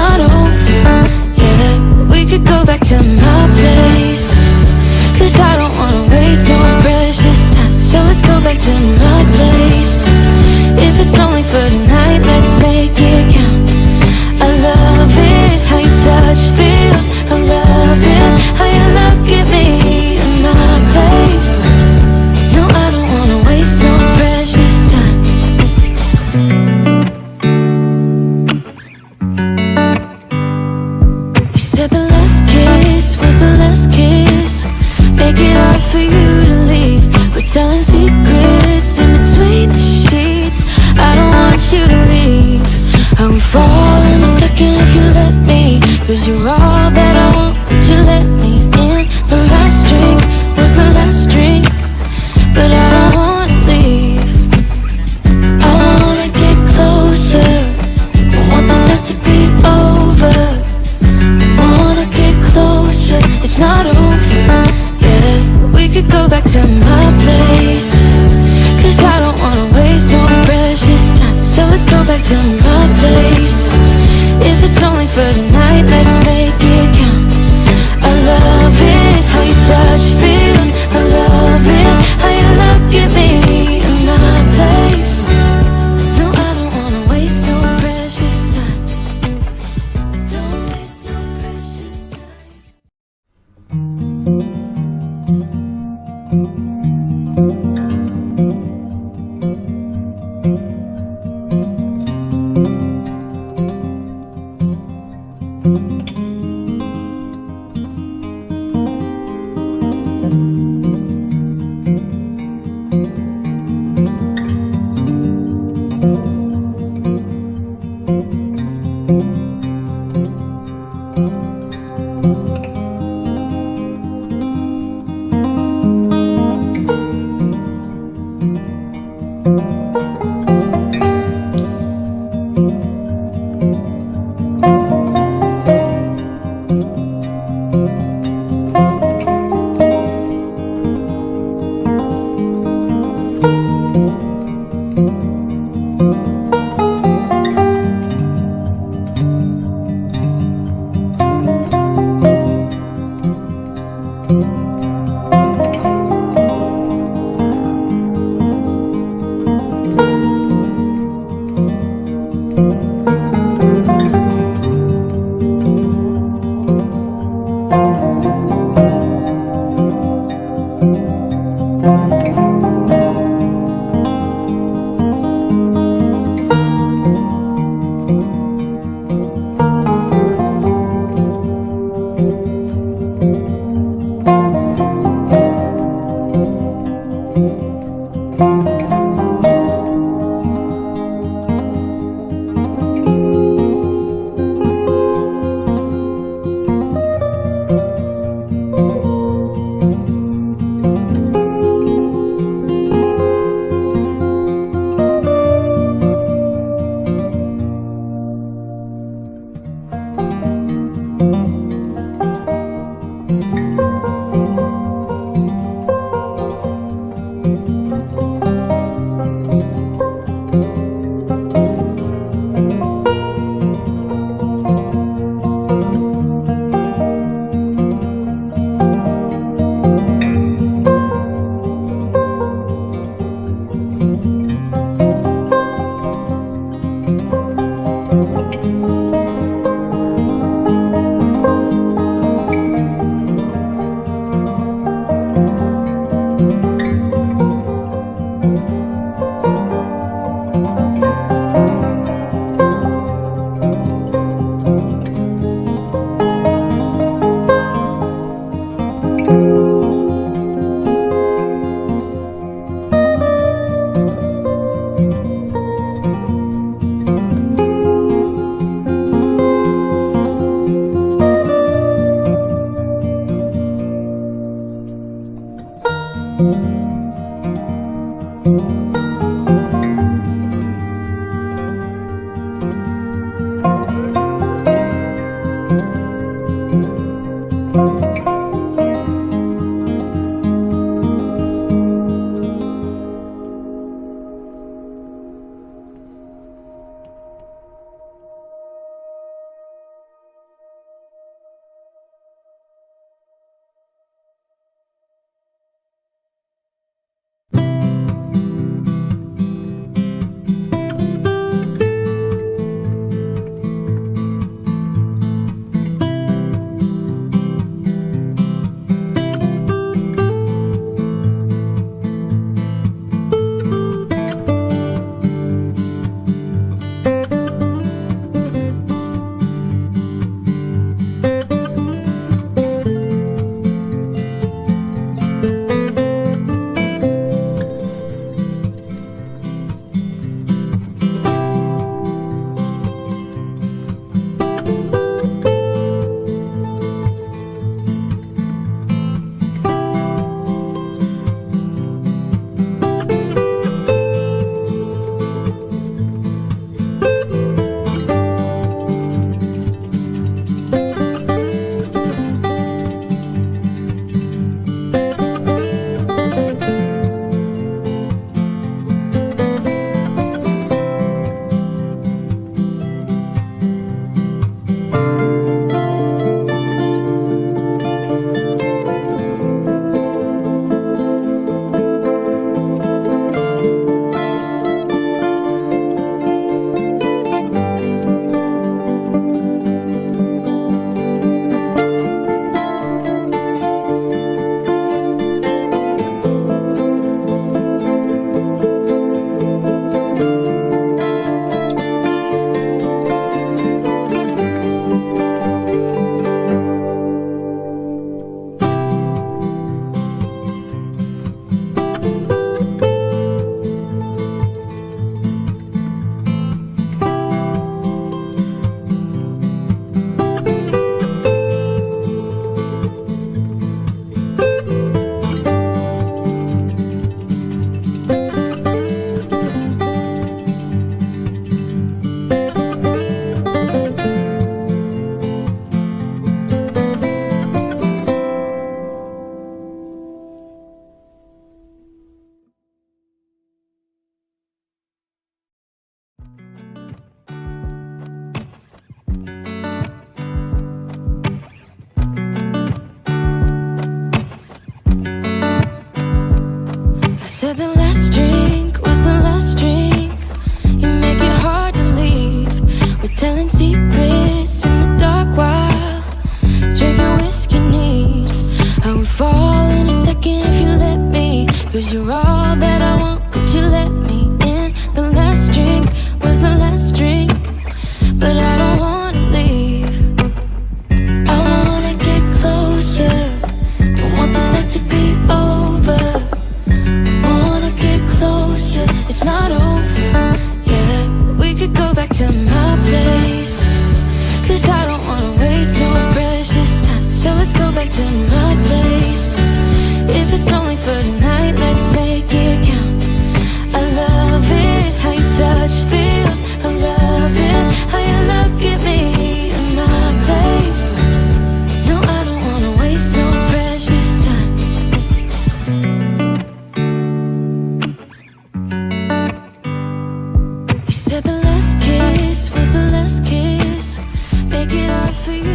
not over. Yeah, we could go back to my place, 'cause I don't wanna waste no precious time. So let's go back to my place. If it's only for tonight, let's make it count. I love it, how your touch feels. I love it, how you look at me in my place. No, I don't wanna waste no precious time. You said the last kiss was the last kiss. Make it hard for you to leave. We're telling secrets in between the sheets. I don't want you to leave. I would fall in a second if you let me, 'cause you're all that I want. Could you let me in? The last drink was the last drink, but I don't wanna leave. I wanna get closer. Don't want this night to be over. I wanna get closer. It's not over. Yeah, we could go back to my place, 'cause I don't wanna waste no precious time. So let's go back to my place. If it's only for tonight, let's make it count. I love it, how your touch feels. I love it, how you look at me in my place. No, I don't wanna waste no precious time. Don't waste no precious time. was the last kiss. Make it hard for you